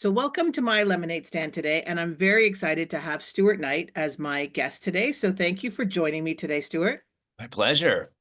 So, welcome to my lemonade stand today, and I'm very excited to have Stuart Knight as my guest today. So, thank you for joining me today, Stuart. My pleasure.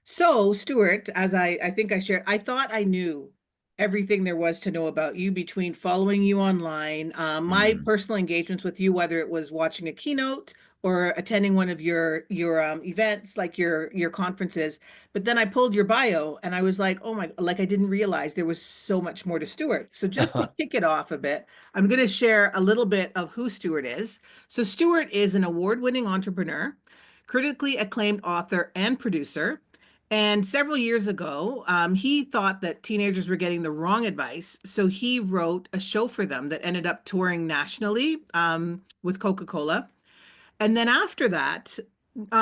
So, Stuart, as I think I shared, I thought I knew everything there was to know about you between following you online, my Mm. personal engagements with you, whether it was watching a keynote or attending one of your events, like your conferences. But then I pulled your bio, and I was like, oh my, like I didn't realize there was so much more to Stuart. So, just to kick it off a bit, I'm going to share a little bit of who Stuart is. So, Stuart is an award-winning entrepreneur, critically acclaimed author and producer. And several years ago, he thought that teenagers were getting the wrong advice. So he wrote a show for them that ended up touring nationally with Coca-Cola. And then after that,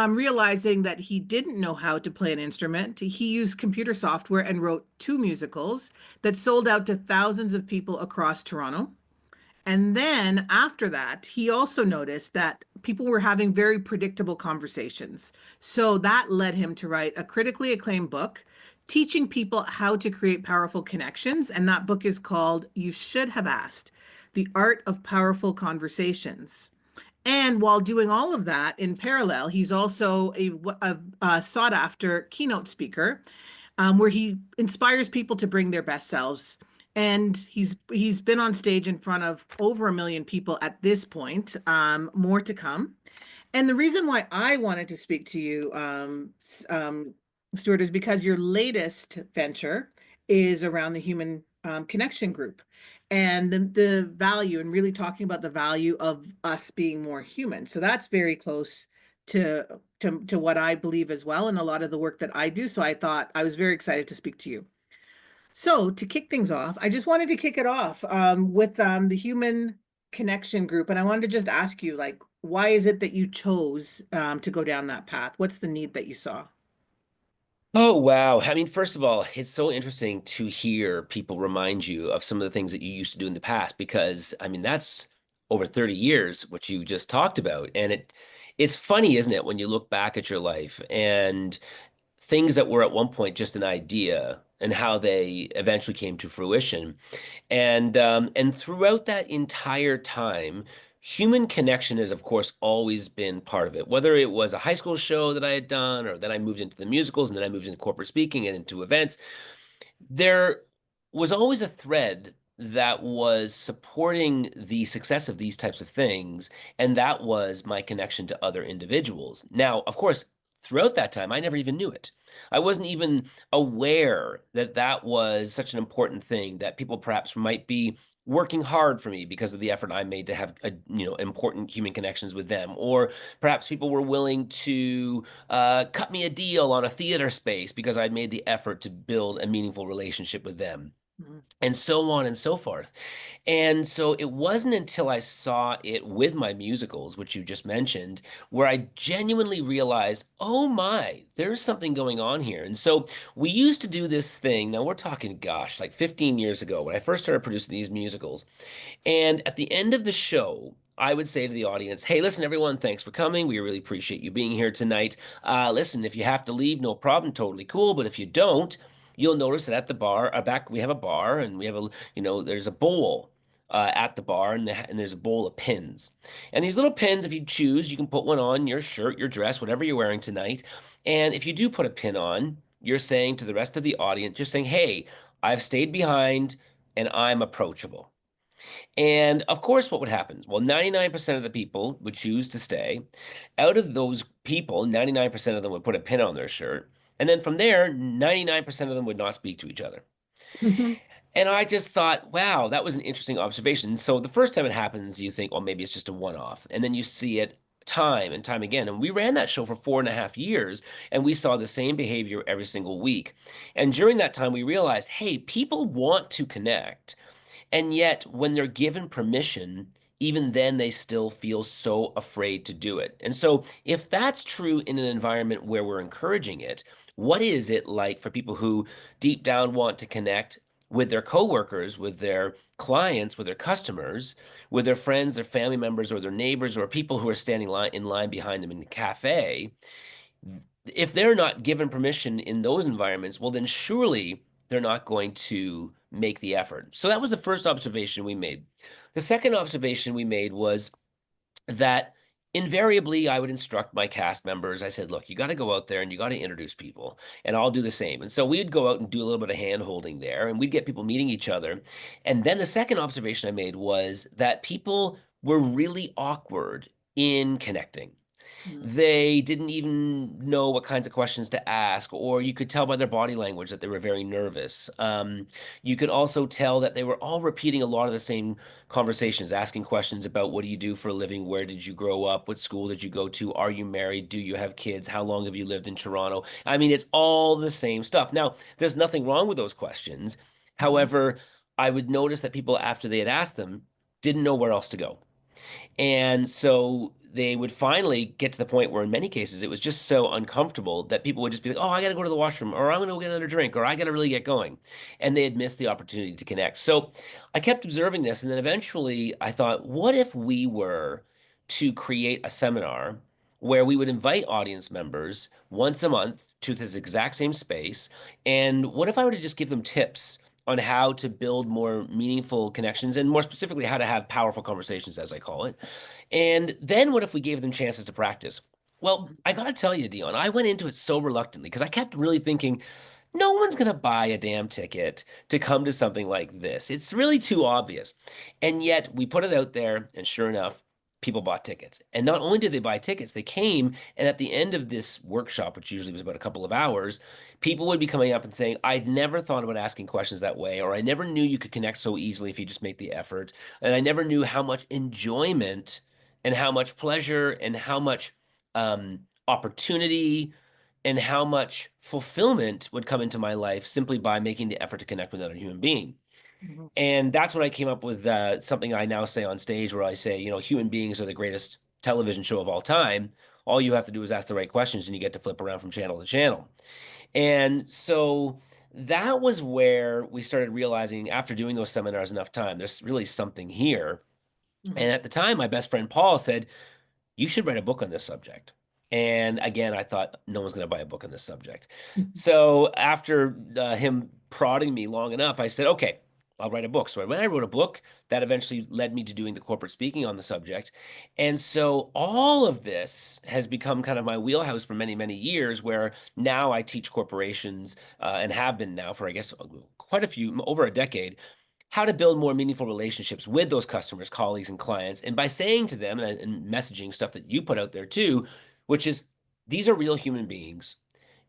realizing that he didn't know how to play an instrument, he used computer software and wrote two musicals that sold out to thousands of people across Toronto. And then after that, he also noticed that people were having very predictable conversations. So that led him to write a critically acclaimed book teaching people how to create powerful connections. And that book is called You Should Have Asked: The Art of Powerful Conversations. And while doing all of that in parallel, he's also a sought after keynote speaker where he inspires people to bring their best selves. And he's been on stage in front of over 1 million people at this point, more to come. And the reason why I wanted to speak to you, Stuart, is because your latest venture is around the human connection group and the value, and really talking about the value of us being more human. So that's very close to what I believe as well, and a lot of the work that I do. So I thought I was very excited to speak to you. So to kick things off, I just wanted to kick it off with the human connection group, and I wanted to just ask you, like, why is it that you chose to go down that path? What's the need that you saw? Oh, wow. I mean, first of all, it's so interesting to hear people remind you of some of the things that you used to do in the past because, I mean, that's over 30 years, what you just talked about. And it's funny, isn't it, when you look back at your life and things that were at one point just an idea and how they eventually came to fruition. And throughout that entire time, human connection has, of course, always been part of it. Whether it was a high school show that I had done, or then I moved into the musicals, and then I moved into corporate speaking and into events, there was always a thread that was supporting the success of these types of things, and that was my connection to other individuals. Now, of course, throughout that time, I never even knew it. I wasn't even aware that that was such an important thing that people perhaps might be working hard for me because of the effort I made to have important human connections with them, or perhaps people were willing to cut me a deal on a theater space because I'd made the effort to build a meaningful relationship with them, Mhm. and so on and so forth. And so it wasn't until I saw it with my musicals, which you just mentioned, where I genuinely realized, oh my, there's something going on here. And so we used to do this thing. Now we're talking, gosh, like 15 years ago when I first started producing these musicals. And at the end of the show, I would say to the audience, hey, listen, everyone, thanks for coming. We really appreciate you being here tonight. Listen, if you have to leave, no problem, totally cool. But if you don't, you'll notice that at the bar, back, we have a bar and we have there's a bowl. At the bar, and there's a bowl of pins. And these little pins, if you choose, you can put one on your shirt, your dress, whatever you're wearing tonight. And if you do put a pin on, you're saying to the rest of the audience, just saying, hey, I've stayed behind and I'm approachable. And of course, what would happen? Well, 99% of the people would choose to stay. Out of those people, 99% of them would put a pin on their shirt. And then from there, 99% of them would not speak to each other. And I just thought, wow, that was an interesting observation. So the first time it happens, you think, well, maybe it's just a one off. And then you see it time and time again. And we ran that show for 4.5 years, and we saw the same behavior every single week. And during that time, we realized, hey, people want to connect. And yet, when they're given permission, even then they still feel so afraid to do it. And so, if that's true in an environment where we're encouraging it, what is it like for people who deep down want to connect with their coworkers, with their clients, with their customers, with their friends, their family members, or their neighbors, or people who are standing in line behind them in the cafe? If they're not given permission in those environments, well, then surely they're not going to make the effort. So that was the first observation we made. The second observation we made was that invariably I would instruct my cast members. I said, look, you got to go out there and you got to introduce people, and I'll do the same. And so we'd go out and do a little bit of hand holding there, and we'd get people meeting each other. And then the second observation I made was that people were really awkward in connecting. Mm. They didn't even know what kinds of questions to ask, or you could tell by their body language that they were very nervous. You could also tell that they were all repeating a lot of the same conversations, asking questions about what do you do for a living, where did you grow up, what school did you go to, are you married, do you have kids, how long have you lived in Toronto? I mean, it's all the same stuff. Now, there's nothing wrong with those questions. Mhm. However, I would notice that people, after they had asked them, didn't know where else to go. And so they would finally get to the point where, in many cases, it was just so uncomfortable that people would just be like, oh, I got to go to the washroom, or I'm going to go get another drink, or I got to really get going. And they had missed the opportunity to connect. So I kept observing this. And then eventually I thought, what if we were to create a seminar where we would invite audience members once a month to this exact same space? And what if I were to just give them tips on how to build more meaningful connections, and more specifically, how to have powerful conversations, as I call it? And then what if we gave them chances to practice? Well, I got to tell you, Dion, I went into it so reluctantly because I kept really thinking, no one's going to buy a damn ticket to come to something like this. It's really too obvious. And yet we put it out there, and sure enough, people bought tickets. And not only did they buy tickets, they came, and at the end of this workshop, which usually was about a couple of hours, people would be coming up and saying, I'd never thought about asking questions that way, or I never knew you could connect so easily if you just make the effort. And I never knew how much enjoyment and how much pleasure and how much opportunity and how much fulfillment would come into my life simply by making the effort to connect with another human being. Mhm. And that's when I came up with something I now say on stage, where I say, human beings are the greatest television show of all time. All you have to do is ask the right questions, and you get to flip around from channel to channel. And so that was where we started realizing, after doing those seminars enough time, there's really something here. And Mhm. at the time, my best friend Paul said, you should write a book on this subject. And again, I thought no one's going to buy a book on this subject. Mhm. So after him prodding me long enough, I said, okay, I'll write a book. So when I wrote a book, that eventually led me to doing the corporate speaking on the subject. And so all of this has become kind of my wheelhouse for many, many years, where now I teach corporations, and have been now for, I guess, quite a few, over a decade, how to build more meaningful relationships with those customers, colleagues, and clients. And by saying to them, and messaging stuff that you put out there too, which is, these are real human beings.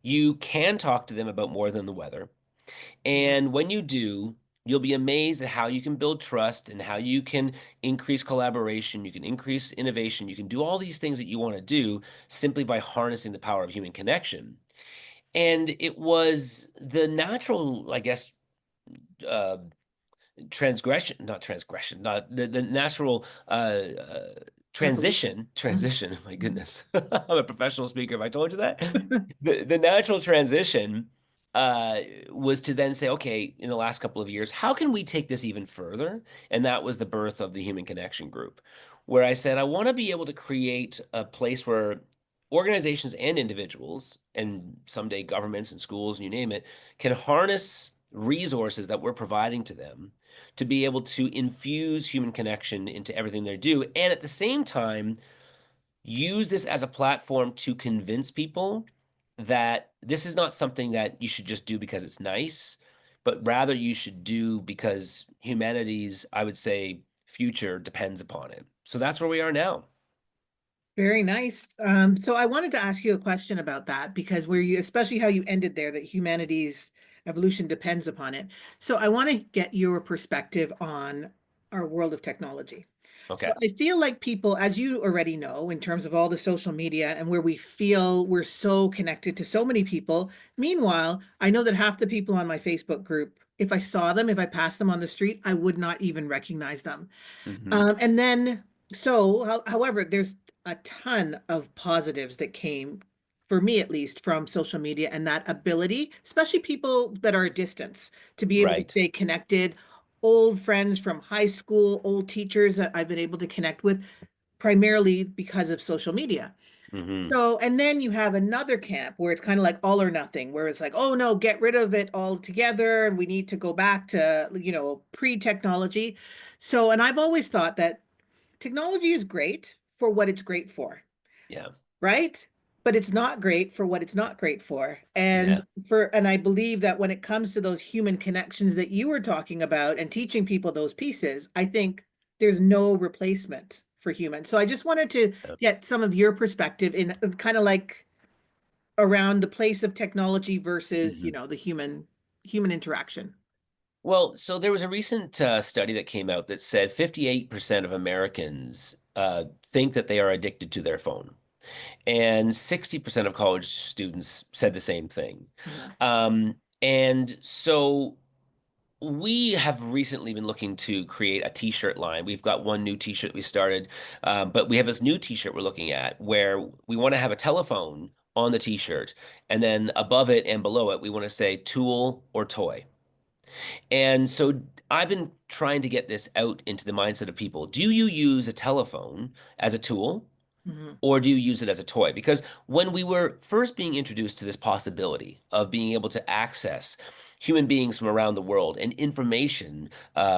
You can talk to them about more than the weather. Mhm. And when you do, you'll be amazed at how you can build trust and how you can increase collaboration. You can increase innovation. You can do all these things that you want to do simply by harnessing the power of human connection. And it was the natural, I guess, uh, not the natural Evolution. Mhm. transition. My Mhm. goodness, I'm a professional speaker. Have I told you that? The natural transition uh, was to then say, okay, in the last couple of years, how can we take this even further? And that was the birth of the Human Connection Group, where I said, I want to be able to create a place where organizations and individuals, and someday governments and schools, and you name it, can harness resources that we're providing to them to be able to infuse human connection into everything they do. And at the same time, use this as a platform to convince people that this is not something that you should just do because it's nice, but rather you should do because humanity's, I would say, future depends upon it. So that's where we are now. Very nice. So I wanted to ask you a question about that, because where you, especially how you ended there, that humanity's evolution depends upon it. So I want to get your perspective on our world of technology. So Okay. I feel like people, as you already know, in terms of all the social media and where we feel we're so connected to so many people. Meanwhile, I know that half the people on my Facebook group, if I saw them, if I passed them on the street, I would not even recognize them. Hmm. And then, however, there's a ton of positives that came, for me at least, from social media and that ability, especially people that are at distance, to be able to Right. stay connected. Old friends from high school, old teachers that I've been able to connect with primarily because of social media. Hmm. So, and then you have another camp where it's kind of like all or nothing, where it's like, oh no, get rid of it altogether, and we need to go back to, pre-technology. So, and I've always thought that technology is great for what it's great for, Yeah. right? But it's not great for what it's not great for. Yeah. And I believe that when it comes to those human connections that you were talking about and teaching people those pieces, I think there's no replacement for humans. So I just wanted to Yeah. get some of your perspective in kind of like around the place of technology versus, Mhm. the human interaction. Well, so there was a recent study that came out that said 58% of Americans think that they are addicted to their phone, and 60% of college students said the same thing. Mhm. And so we have recently been looking to create a t-shirt line. We've got one new t-shirt we started, but we have this new t-shirt we're looking at where we want to have a telephone on the t-shirt, and then above it and below it, we want to say tool or toy. And so I've been trying to get this out into the mindset of people. Do you use a telephone as a tool? Mhm. Or do you use it as a toy? Because when we were first being introduced to this possibility of being able to access human beings from around the world and information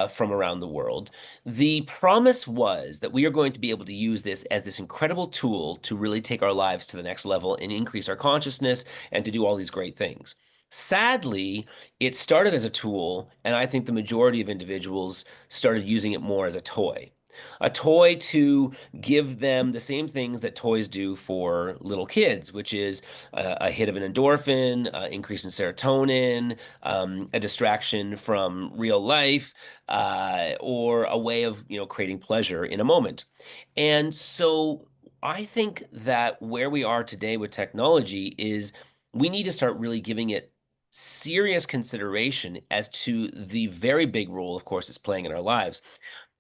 from around the world, the promise was that we are going to be able to use this as this incredible tool to really take our lives to the next level and increase our consciousness and to do all these great things. Sadly, it started as a tool, and I think the majority of individuals started using it more as a toy. A toy to give them the same things that toys do for little kids, which is a hit of an endorphin, increase in serotonin, a distraction from real life, or a way of creating pleasure in a moment. And so I think that where we are today with technology is we need to start really giving it serious consideration as to the very big role, of course, it's playing in our lives.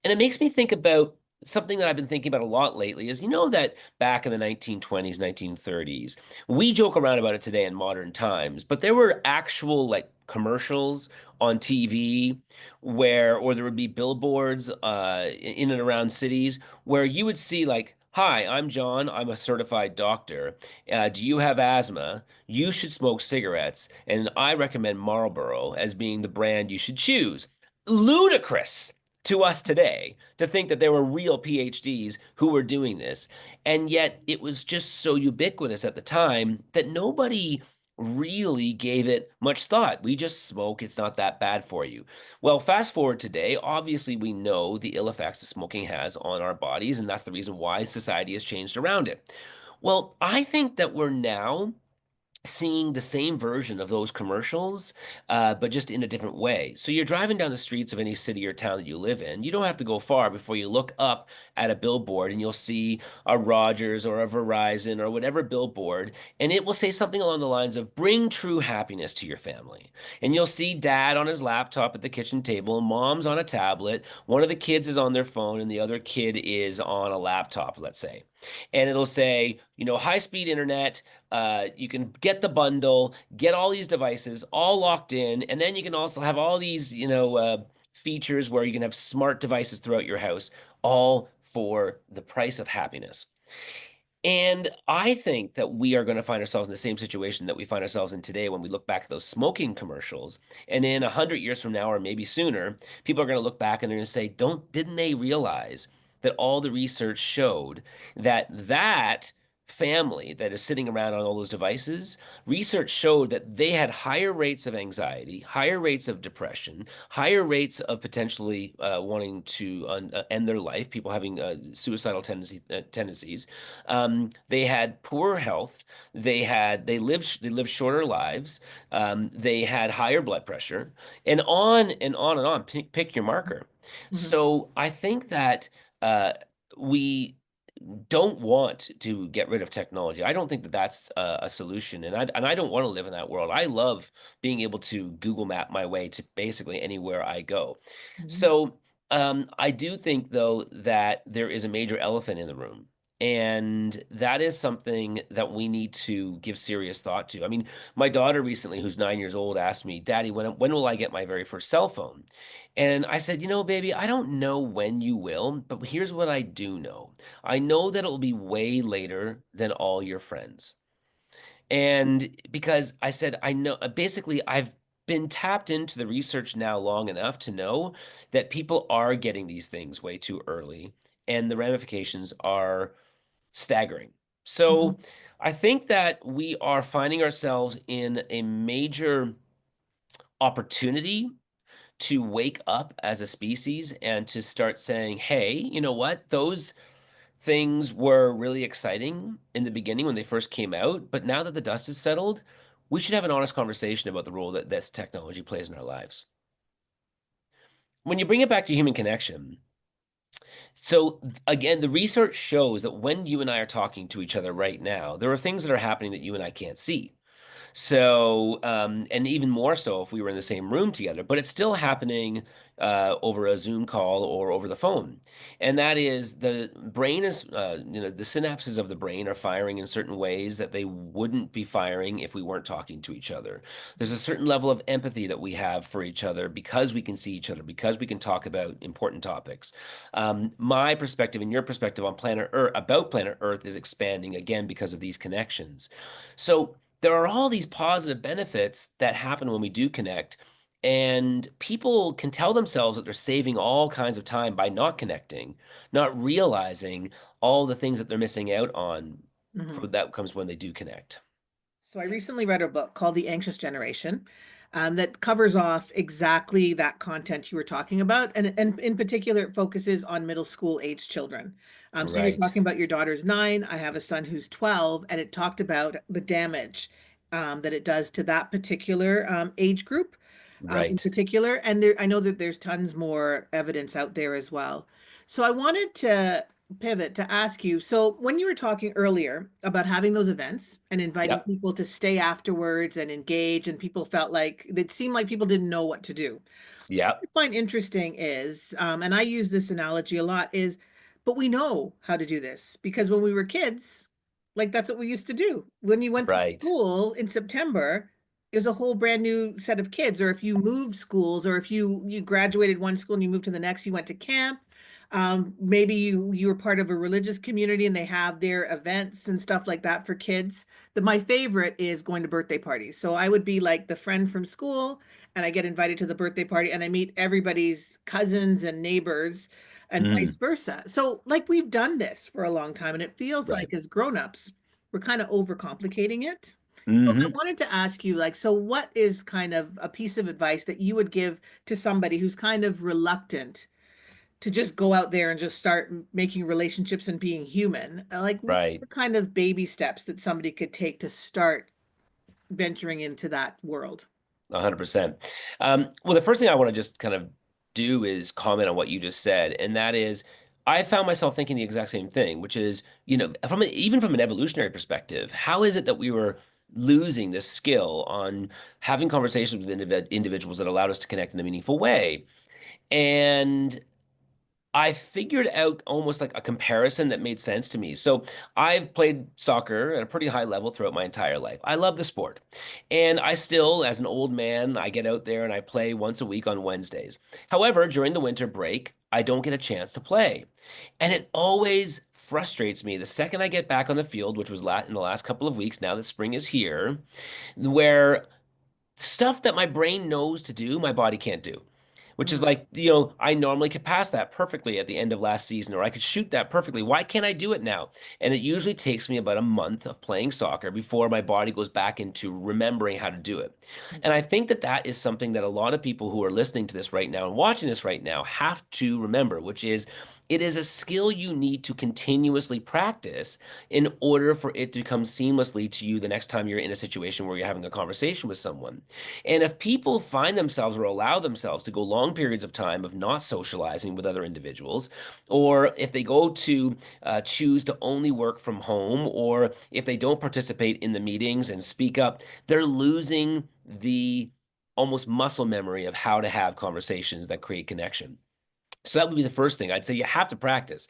And it makes me think about something that I've been thinking about a lot lately is that back in the 1920s, 1930s, we joke around about it today in modern times, but there were actual like commercials on TV or there would be billboards in and around cities where you would see like, "Hi, I'm John. I'm a certified doctor. Do you have asthma? You should smoke cigarettes, and I recommend Marlboro as being the brand you should choose." Ludicrous to us today to think that there were real PhDs who were doing this. And yet it was just so ubiquitous at the time that nobody really gave it much thought. We just smoke, it's not that bad for you. Well, fast forward today, obviously we know the ill effects that smoking has on our bodies, and that's the reason why society has changed around it. Well, I think that we're now seeing the same version of those commercials, but just in a different way. So you're driving down the streets of any city or town that you live in. You don't have to go far before you look up at a billboard and you'll see a Rogers or a Verizon or whatever billboard, and it will say something along the lines of "Bring true happiness to your family." And you'll see dad on his laptop at the kitchen table, mom's on a tablet, one of the kids is on their phone, and the other kid is on a laptop, let's say. And it'll say, high-speed internet, you can get the bundle, get all these devices all locked in, and then you can also have all these, features where you can have smart devices throughout your house, all for the price of happiness. And I think that we are going to find ourselves in the same situation that we find ourselves in today when we look back at those smoking commercials. And in 100 years from now, or maybe sooner, people are going to look back and they're going to say, didn't they realize that all the research showed that family that is sitting around on all those devices, research showed that they had higher rates of anxiety, higher rates of depression, higher rates of potentially wanting to end their life, people having suicidal tendencies. They had poor health. They lived shorter lives. They had higher blood pressure, and on and on and on. Pick your marker. Mhm. So I think that we don't want to get rid of technology. I don't think that that's a solution, and I don't want to live in that world. I love being able to Google Map my way to basically anywhere I go. Mhm. So I do think though that there is a major elephant in the room, And that is something that we need to give serious thought to. I mean, my daughter recently, who's 9 years old, asked me, Daddy, when will I get my very first cell phone? And I said, baby, I don't know when you will, but here's what I do know. I know that it'll be way later than all your friends. And because I said, I know, basically, I've been tapped into the research now long enough to know that people are getting these things way too early, and the ramifications are staggering. Mhm. So I think that we are finding ourselves in a major opportunity to wake up as a species and to start saying, hey, you know what? Those things were really exciting in the beginning when they first came out, but now that the dust has settled, we should have an honest conversation about the role that this technology plays in our lives. When you bring it back to human connection, so again, the research shows that when you and I are talking to each other right now, there are things that are happening that you and I can't see. So, and even more so if we were in the same room together, but it's still happening over a Zoom call or over the phone. And that is the brain is, the synapses of the brain are firing in certain ways that they wouldn't be firing if we weren't talking to each other. There's a certain level of empathy that we have for each other because we can see each other, because we can talk about important topics. My perspective and your perspective on planet Earth about planet Earth is expanding again because of these connections. So, there are all these positive benefits that happen when we do connect, and people can tell themselves that they're saving all kinds of time by not connecting, not realizing all the things that they're missing out on for Mhm. that comes when they do connect. So I recently read a book called The Anxious Generation, that covers off exactly that content you were talking about, and in particular, it focuses on middle school age children. So you're Right, talking about your daughter's 9. I have a son who's 12, and it talked about the damage that it does to that particular age group, in right. particular. And I know that there's tons more evidence out there as well. So I wanted to pivot to ask you. So, when you were talking earlier about having those events and inviting Yep, people to stay afterwards and engage, and people felt like it seemed like people didn't know what to do. What yep, I find interesting is, and I use this analogy a lot, is, but we know how to do this because when we were kids, like that's what we used to do. When you went to right. school in September, it was a whole brand new set of kids. Or if you moved schools, or if you graduated one school and you moved to the next, you went to camp. Maybe you were part of a religious community and they have their events and stuff like that for kids. My favorite is going to birthday parties. So I would be like the friend from school, and I get invited to the birthday party and I meet everybody's cousins and neighbors and Mm, vice versa. So like we've done this for a long time, and it feels right. like as grown-ups, we're kind of overcomplicating it. So I Hmm. wanted to ask you, like, so what is kind of a piece of advice that you would give to somebody who's kind of reluctant to just go out there and just start making relationships and being human? Like, what Right. are kind of baby steps that somebody could take to start venturing into that world? 100%. Well, the first thing I want to just kind of do is comment on what you just said, and that is, I found myself thinking the exact same thing, which is, even from an evolutionary perspective, how is it that we were losing this skill on having conversations with individuals that allowed us to connect in a meaningful way? And I figured out almost like a comparison that made sense to me. So I've played soccer at a pretty high level throughout my entire life. I love the sport. And I still, as an old man, I get out there and I play once a week on Wednesdays. However, during the winter break, I don't get a chance to play. And it always frustrates me the second I get back on the field, which was in the last couple of weeks, now that spring is here, where stuff that my brain knows to do, my body can't do. Which is Mhm. like, I normally could pass that perfectly at the end of last season, or I could shoot that perfectly. Why can't I do it now? And it usually takes me about a month of playing soccer before my body goes back into remembering how to do it. And I think that that is something that a lot of people who are listening to this right now and watching this right now have to remember, which is it is a skill you need to continuously practice in order for it to come seamlessly to you the next time you're in a situation where you're having a conversation with someone. And if people find themselves or allow themselves to go long periods of time of not socializing with other individuals, or if they go to choose to only work from home, or if they don't participate in the meetings and speak up, they're losing the almost muscle memory of how to have conversations that create connection. So that would be the first thing. I'd say you have to practice.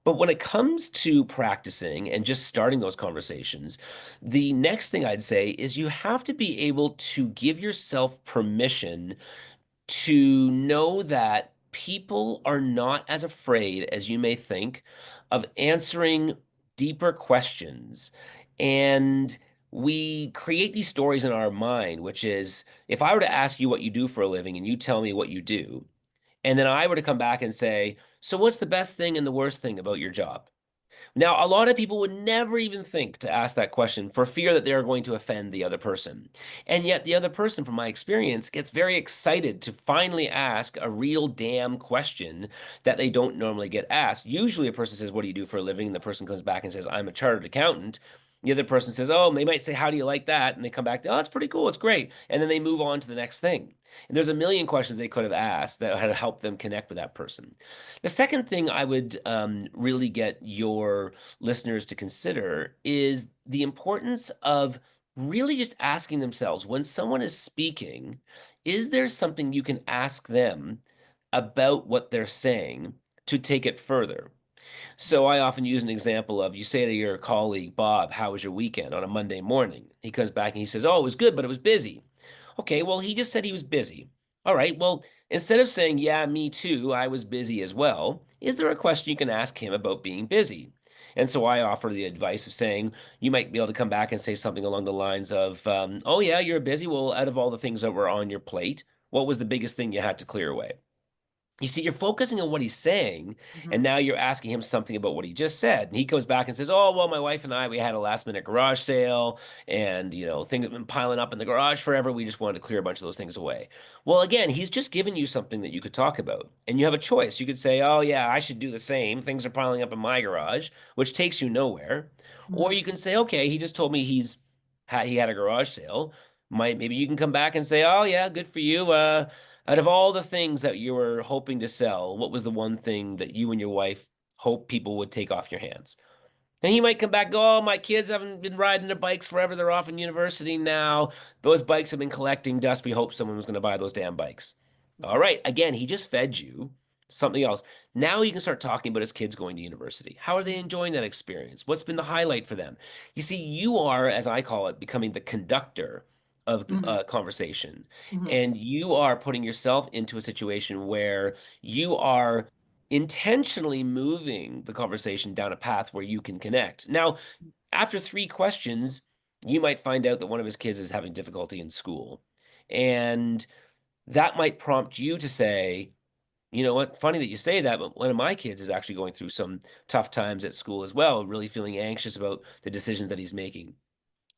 But when it comes to practicing and just starting those conversations, the next thing I'd say is you have to be able to give yourself permission to know that people are not as afraid as you may think of answering deeper questions. And we create these stories in our mind, which is if I were to ask you what you do for a living and you tell me what you do, and then I were to come back and say, so what's the best thing and the worst thing about your job? Now, a lot of people would never even think to ask that question for fear that they're going to offend the other person. And yet, the other person, from my experience, gets very excited to finally ask a real damn question that they don't normally get asked. Usually, a person says, what do you do for a living? And the person comes back and says, I'm a chartered accountant. The other person says, oh, they might say, how do you like that? And they come back, oh, that's pretty cool. It's great. And then they move on to the next thing. And there's a million questions they could have asked that had helped them connect with that person. The second thing I would really get your listeners to consider is the importance of really just asking themselves when someone is speaking, is there something you can ask them about what they're saying to take it further? So I often use an example of you say to your colleague, Bob, how was your weekend on a Monday morning? He comes back and he says, oh, it was good, but it was busy. Okay, well, he just said he was busy. All right, well, instead of saying, yeah, me too, I was busy as well, is there a question you can ask him about being busy? And so I offer the advice of saying, you might be able to come back and say something along the lines of, oh, yeah, you're busy. Well, out of all the things that were on your plate, what was the biggest thing you had to clear away? You see, you're focusing on what he's saying, and Mhm. now you're asking him something about what he just said. And he comes back and says, oh, well, my wife and I, we had a last minute garage sale, and, things have been piling up in the garage forever. We just wanted to clear a bunch of those things away. Well, again, he's just given you something that you could talk about, and you have a choice. You could say, oh, yeah, I should do the same. Things are piling up in my garage, which takes you nowhere. Or Mhm. you can say, okay, he just told me he had a garage sale. Maybe you can come back and say, oh, yeah, good for you. Out of all the things that you were hoping to sell, what was the one thing that you and your wife hope people would take off your hands? And he might come back and go, oh, my kids haven't been riding their bikes forever. They're off in university now. Those bikes have been collecting dust. We hope someone was going to buy those damn bikes. All Mhm. right. Again, he just fed you something else. Now you can start talking about his kids going to university. How are they enjoying that experience? What's been the highlight for them? You see, you are, as I call it, becoming the conductor of Mhm. conversation. Mhm. And you are putting yourself into a situation where you are intentionally moving the conversation down a path where you can connect. Now, after three questions, you might find out that one of his kids is having difficulty in school. And that might prompt you to say, you know what, funny that you say that, but one of my kids is actually going through some tough times at school as well, really feeling anxious about the decisions that he's making.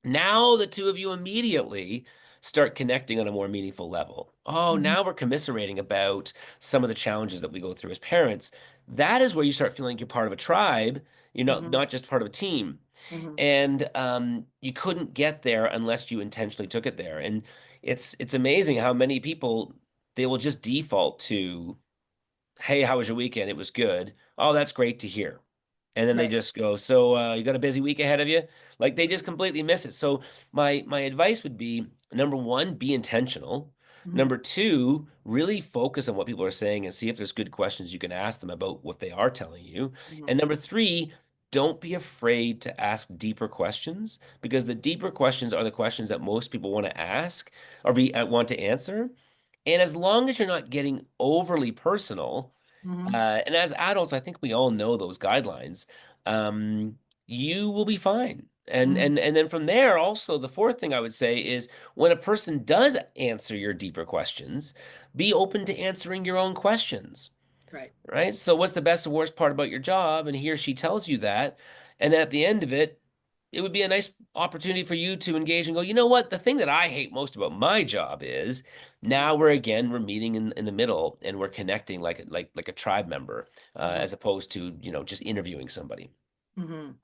Now the two of you immediately start connecting on a more meaningful level. Oh, Mhm. now we're commiserating about some of the challenges that we go through as parents. That is where you start feeling like you're part of a tribe, you're Mhm. not just part of a team. Mhm. And you couldn't get there unless you intentionally took it there. And it's amazing how many people they will just default to, "Hey, how was your weekend? It was good." "Oh, that's great to hear." And then they Right. just go, "So, you got a busy week ahead of you?" Like, they just completely miss it. So, my advice would be, number 1, be intentional. Mhm. Number 2, really focus on what people are saying and see if there's good questions you can ask them about what they are telling you. Mhm. And number 3, don't be afraid to ask deeper questions because the deeper questions are the questions that most people wanna ask or want to answer. And as long as you're not getting overly personal, Mhm. and as adults, I think we all know those guidelines, um, you will be fine. And Mhm. and and then from there, also, the fourth thing I would say is when a person does answer your deeper questions, be open to answering your own questions. Right. Right? So what's the best or worst part about your job? And he or she tells you that. And then at the end of it, it would be a nice opportunity for you to engage and go, you know what? The thing that I hate most about my job is Mhm. now we're meeting in the middle and we're connecting like a tribe member, Mhm. as opposed to, just interviewing somebody. Mhm.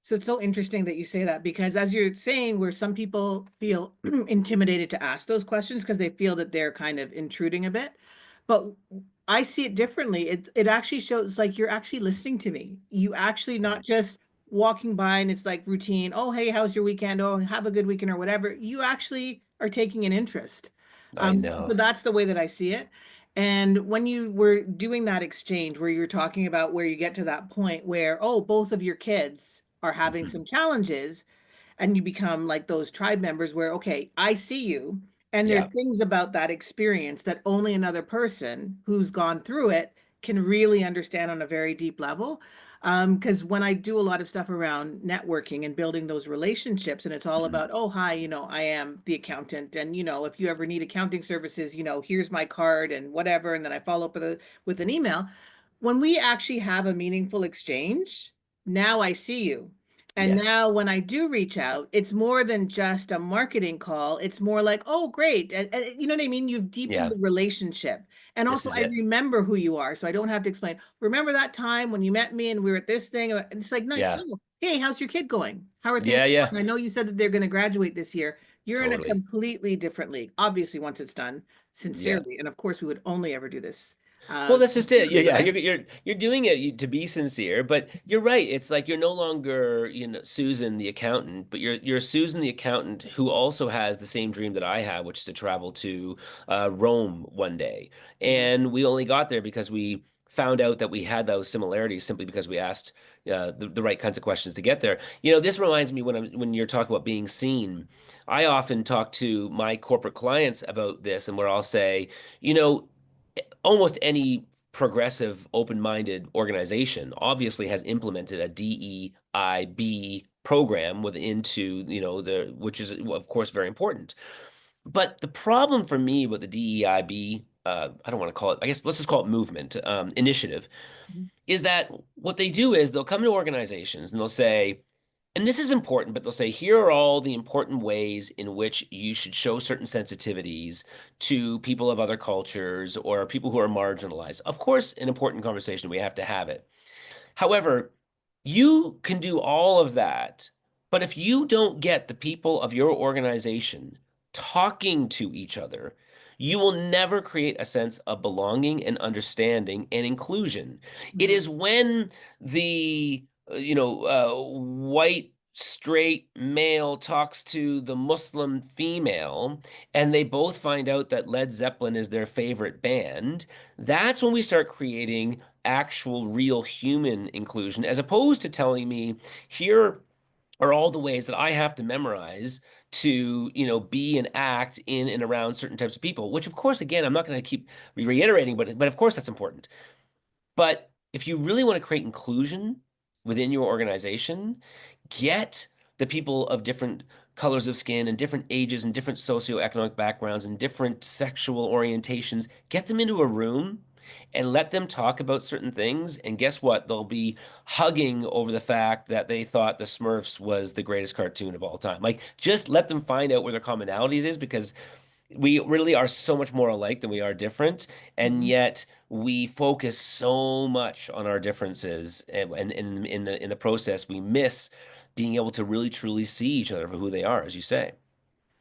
So it's so interesting that you say that because as you're saying, where some people feel intimidated to ask those questions because they feel that they're kind of intruding a bit. But I see it differently. It actually shows like you're actually listening to me. You actually not Yes. just walking by and it's like routine. Oh, hey, how's your weekend? Oh, have a good weekend or whatever. You actually are taking an interest. I So know. that's the way that I see it. And when you were doing that exchange where you're talking about where you get to that point where, oh, both of your kids are having Mhm. some challenges, and you become like those tribe members where, okay, I see you, and there are Yeah. things about that experience that only another person who's gone through it can really understand on a very deep level. Because when I do a lot of stuff around networking and building those relationships, and it's all Mhm. about, oh, hi, I am the accountant, and if you ever need accounting services, here's my card and whatever, and then I follow up with an email. When we actually have a meaningful exchange, now I see you. And Yes. now when I do reach out, it's more than just a marketing call. It's more like, oh, great. And you know what I mean? You've deepened Yeah. the relationship. And This also, is I it. remember who you are. So I don't have to explain. Remember that time when you met me and we were at this thing? And it's like, no, Yeah. no. Hey, how's your kid going? How are things Yeah, yeah. going? I know you said that they're going to graduate this year. You're in a Totally. completely different league. Obviously, once it's done, Yeah. sincerely. And of course, we would only ever do this Well, that's just it. Yeah, sincerely, yeah. right? You're doing it to be sincere, but you're right. It's like you're no longer, Susan the accountant, but you're Susan the accountant who also has the same dream that I have, which is to travel to Rome one day. Mhm. And we only got there because we found out that we had those similarities simply because we asked the right kinds of questions to get there. This reminds me when you're talking about being seen. I often talk to my corporate clients about this, and where I'll say, you know almost any progressive, open-minded organization obviously has implemented a DEIB program into, which is of course very important. But the problem for me with the DEIB, I don't want to call it, I guess let's just call it movement, initiative, Mhm. is that what they do is they'll come to organizations and they'll say, and this is important, but they'll say, here are all the important ways in which you should show certain sensitivities to people of other cultures or people who are marginalized. Of course, an important conversation, we have to have it. However, you can do all of that, but if you don't get the people of your organization talking to each other, you will never create a sense of belonging and understanding and inclusion. It Mhm. is when the white straight male talks to the Muslim female and they both find out that Led Zeppelin is their favorite band, that's when we start creating actual real human inclusion, as opposed to telling me, here are all the ways that I have to memorize to, be and act in and around certain types of people, which of course, again, I'm not going to keep reiterating, but of course that's important. But if you really want to create inclusion within your organization, get the people of different colors of skin and different ages and different socioeconomic backgrounds and different sexual orientations, get them into a room and let them talk about certain things. And guess what? They'll be hugging over the fact that they thought the Smurfs was the greatest cartoon of all time. Like, just let them find out where their commonalities is, because we really are so much more alike than we are different, and Mhm. yet we focus so much on our differences, and in the process we miss being able to really truly see each other for who they are, as you say.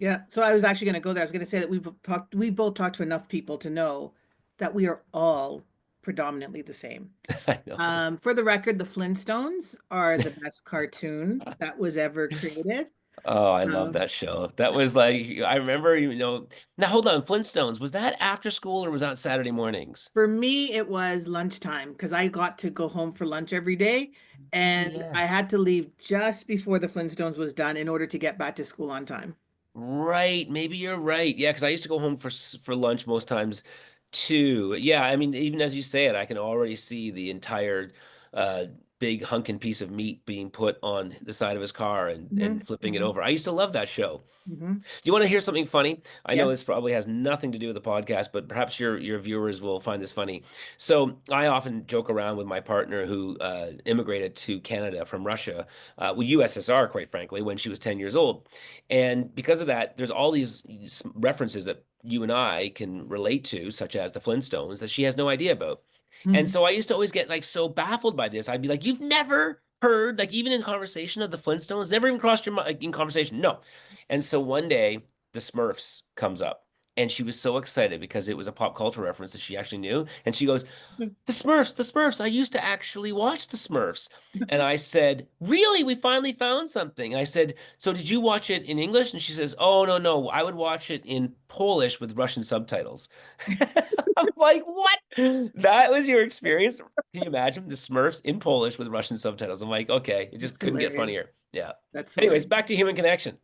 Yeah, so I was actually going to go there. I was going to say that we've both talked to enough people to know that we are all predominantly the same. I know. For the record, the Flintstones are the best cartoon that was ever created. Oh, I love Um, that show. That was like, I remember, now hold on, Flintstones, was that after school or was that Saturday mornings? for me, it was lunchtime because I got to go home for lunch every day, and Yeah. I had to leave just before the Flintstones was done in order to get back to school on time. Right, maybe you're right. Yeah, because I used to go home for lunch most times too. Yeah, I mean, even as you say it, I can already see the entire uh, big hunkin' piece of meat being put on the side of his car and Hmm. flipping it Hmm. over. I used to love that show. Hmm. You want to hear something funny? I know Yes. this probably has nothing to do with the podcast, but perhaps your viewers will find this funny. So I often joke around with my partner who immigrated to Canada from Russia, well, USSR, quite frankly, when she was 10 years old. And because of that, there's all these references that you and I can relate to, such as the Flintstones, that she has no idea about. And Hmm. so I used to always get like so baffled by this. I'd be like, "You've never heard, like even in conversation, of the Flintstones? Never even crossed your mind in conversation?" No. And so one day the Smurfs comes up. And she was so excited because it was a pop culture reference that she actually knew. And she goes, the Smurfs, the Smurfs. I used to actually watch the Smurfs. And I said, really? We finally found something. I said, so did you watch it in English? And she says, oh, no, no. I would watch it in Polish with Russian subtitles. I'm like, what? That was your experience? Can you imagine the Smurfs in Polish with Russian subtitles? I'm like, okay, it just That's couldn't get hilarious. funnier. Yeah. That's Anyways, hilarious. back to human connection.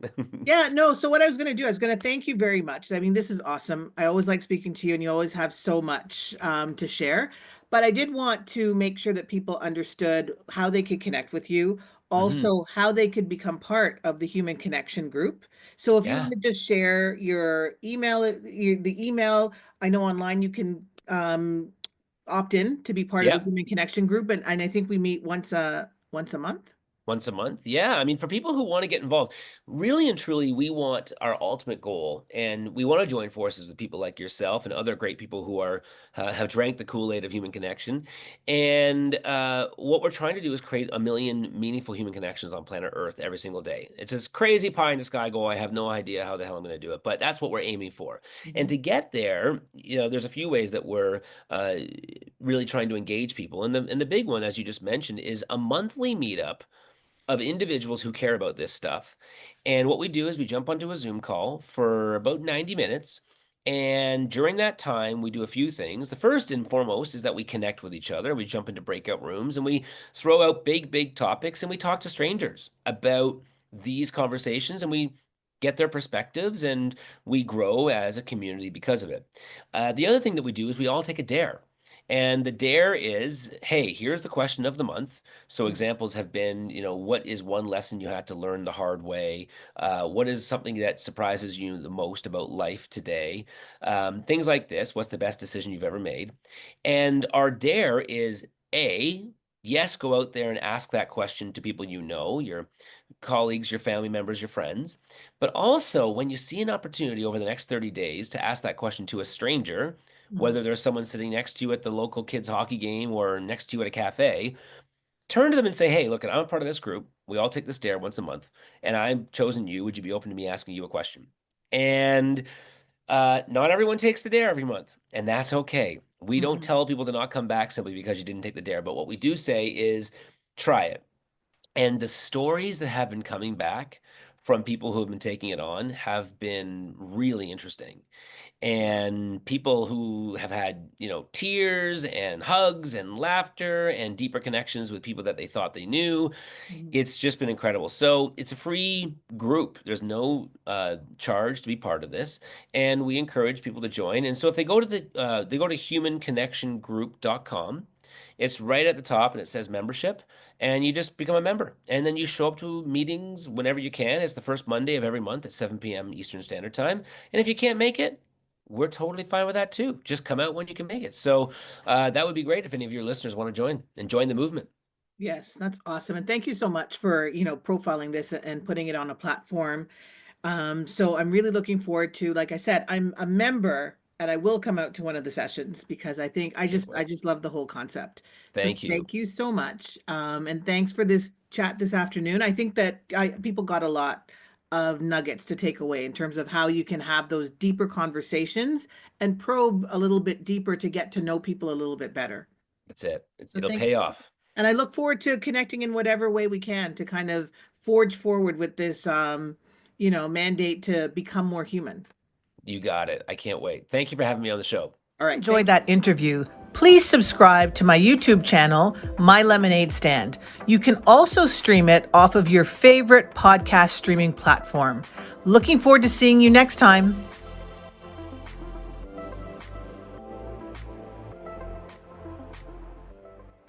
Yeah, no. So what I was going to do, I was going to thank you very much. I mean, this is awesome. I always like speaking to you, and you always have so much to share. But I did want to make sure that people understood how they could connect with you, Hmm. also how they could become part of the Human Connection group. So if you Yeah. want to just share your email, the email, I know online you can opt in to be part of the Yep. Human Connection group, and I think we meet once a month. Once a month? Yeah. I mean, for people who want to get involved, really and truly, we want our ultimate goal, and we want to join forces with people like yourself and other great people who are have drank the Kool-Aid of human connection. And what we're trying to do is create a million meaningful human connections on planet Earth every single day. It's this crazy pie in the sky goal. I have no idea how the hell I'm going to do it, but that's what we're aiming for. And Mhm. to get there, there's a few ways that we're uh, really trying to engage people. And the big one, as you just mentioned, is a monthly meetup of individuals who care about this stuff. And what we do is we jump onto a Zoom call for about 90 minutes. And during that time, we do a few things. The first and foremost is that we connect with each other. We jump into breakout rooms and we throw out big, big topics and we talk to strangers about these conversations and we get their perspectives and we grow as a community because of it. The other thing that we do is we all take a dare. And the dare is, hey, here's the question of the month. So Mhm. examples have been, what is one lesson you had to learn the hard way? What is something that surprises you the most about life today? Things like this. What's the best decision you've ever made? And our dare is yes, go out there and ask that question to people you know, your colleagues, your family members, your friends. But also, when you see an opportunity over the next 30 days to ask that question to a stranger, Mhm. whether there's someone sitting next to you at the local kids' hockey game or next to you at a cafe, turn to them and say, hey, look, I'm a part of this group. We all take this dare once a month, and I've chosen you. Would you be open to me asking you a question? And not everyone takes the dare every month, and that's okay. We don't Mhm. tell people to not come back simply because you didn't take the dare. But what we do say is try it. And the stories that have been coming back from people who have been taking it on have been really interesting. And people who have had, tears and hugs and laughter and deeper connections with people that they thought they knew. Mhm. It's just been incredible. So it's a free group. There's no charge to be part of this, and we encourage people to join. And so if they go to humanconnectiongroup.com. It's right at the top, and it says membership, and you just become a member, and then you show up to meetings whenever you can. It's the first Monday of every month at 7 p.m. Eastern Standard Time. And if you can't make it, we're totally fine with that too. Just come out when you can make it. So that would be great if any of your listeners want to join the movement. Yes, that's awesome. And thank you so much for, profiling this and putting it on a platform. So I'm really looking forward to, like I said, I'm a member and I will come out to one of the sessions because I think Can't I wait. just love the whole concept. So Thank you. thank you so much. And thanks for this chat this afternoon. I think that people got a lot of nuggets to take away in terms of how you can have those deeper conversations and probe a little bit deeper to get to know people a little bit better. That's it. So It'll pay thanks. off. And I look forward to connecting in whatever way we can to kind of forge forward with this, mandate to become more human. You got it. I can't wait. Thank you for having me on the show. All right. Enjoyed that interview. Please subscribe to my YouTube channel, My Lemonade Stand. You can also stream it off of your favorite podcast streaming platform. Looking forward to seeing you next time.